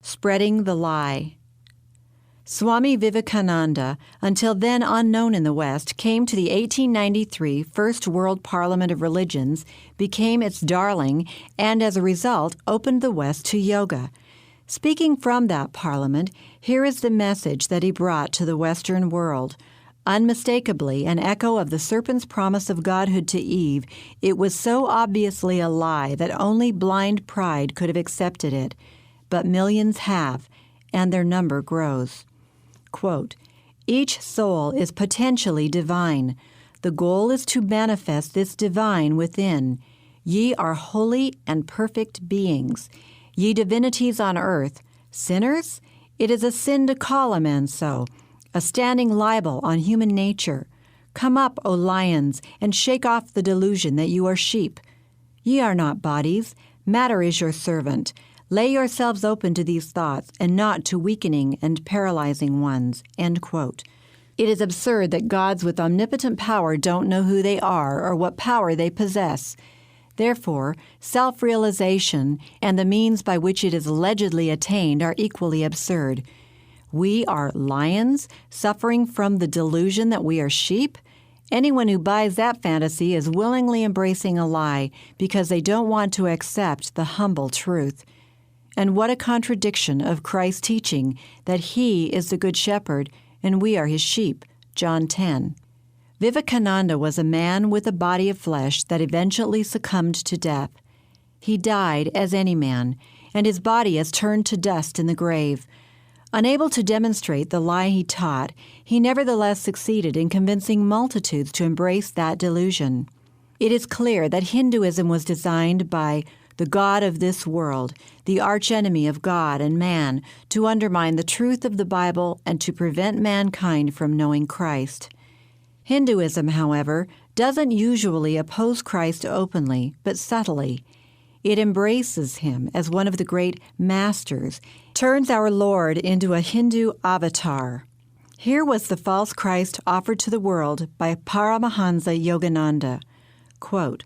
Spreading the Lie. Swami Vivekananda, until then unknown in the West, came to the 1893 First World Parliament of Religions, became its darling, and as a result opened the West to yoga. Speaking from that parliament, here is the message that he brought to the Western world. Unmistakably an echo of the serpent's promise of godhood to Eve, it was so obviously a lie that only blind pride could have accepted it. But millions have, and their number grows. Quote, "Each soul is potentially divine. The goal is to manifest this divine within. Ye are holy and perfect beings. Ye divinities on earth. Sinners? It is a sin to call a man so, a standing libel on human nature. Come up, O lions, and shake off the delusion that you are sheep. Ye are not bodies. Matter is your servant. Lay yourselves open to these thoughts, and not to weakening and paralyzing ones." End quote. It is absurd that gods with omnipotent power don't know who they are or what power they possess. Therefore, self-realization and the means by which it is allegedly attained are equally absurd. We are lions, suffering from the delusion that we are sheep? Anyone who buys that fantasy is willingly embracing a lie because they don't want to accept the humble truth. And what a contradiction of Christ's teaching that He is the Good Shepherd and we are His sheep, John 10. Vivekananda was a man with a body of flesh that eventually succumbed to death. He died as any man, and his body has turned to dust in the grave. Unable to demonstrate the lie he taught, he nevertheless succeeded in convincing multitudes to embrace that delusion. It is clear that Hinduism was designed by the God of this world, the archenemy of God and man, to undermine the truth of the Bible and to prevent mankind from knowing Christ. Hinduism, however, doesn't usually oppose Christ openly, but subtly. It embraces Him as one of the great masters, turns our Lord into a Hindu avatar. Here was the false Christ offered to the world by Paramahansa Yogananda. Quote,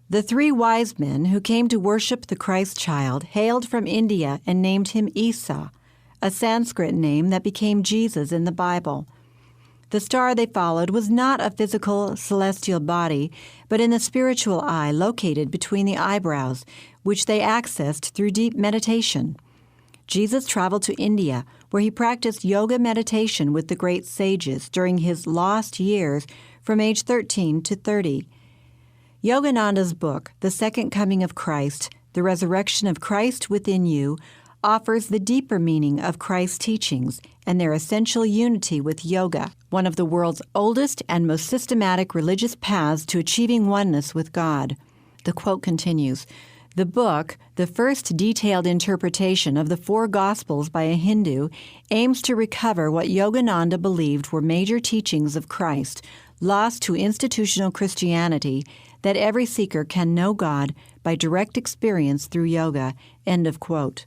"The three wise men who came to worship the Christ child hailed from India and named him Isa, a Sanskrit name that became Jesus in the Bible. The star they followed was not a physical celestial body, but in the spiritual eye located between the eyebrows, which they accessed through deep meditation. Jesus traveled to India, where he practiced yoga meditation with the great sages during his lost years from age 13 to 30. Yogananda's book, The Second Coming of Christ, The Resurrection of Christ Within You, offers the deeper meaning of Christ's teachings and their essential unity with yoga, one of the world's oldest and most systematic religious paths to achieving oneness with God. The quote continues, "The book, the first detailed interpretation of the four Gospels by a Hindu, aims to recover what Yogananda believed were major teachings of Christ, lost to institutional Christianity, that every seeker can know God by direct experience through yoga." End of quote.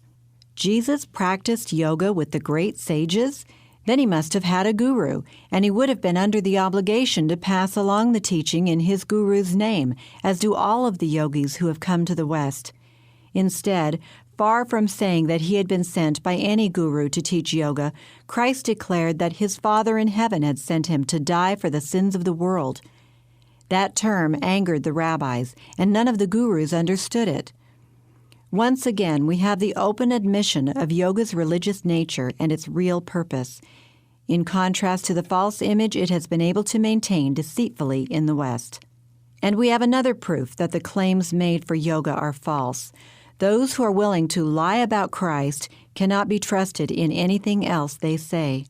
Jesus practiced yoga with the great sages? Then he must have had a guru, and he would have been under the obligation to pass along the teaching in his guru's name, as do all of the yogis who have come to the West. Instead, far from saying that he had been sent by any guru to teach yoga, Christ declared that his Father in heaven had sent him to die for the sins of the world. That term angered the rabbis, and none of the gurus understood it. Once again, we have the open admission of yoga's religious nature and its real purpose, in contrast to the false image it has been able to maintain deceitfully in the West. And we have another proof that the claims made for yoga are false. Those who are willing to lie about Christ cannot be trusted in anything else they say.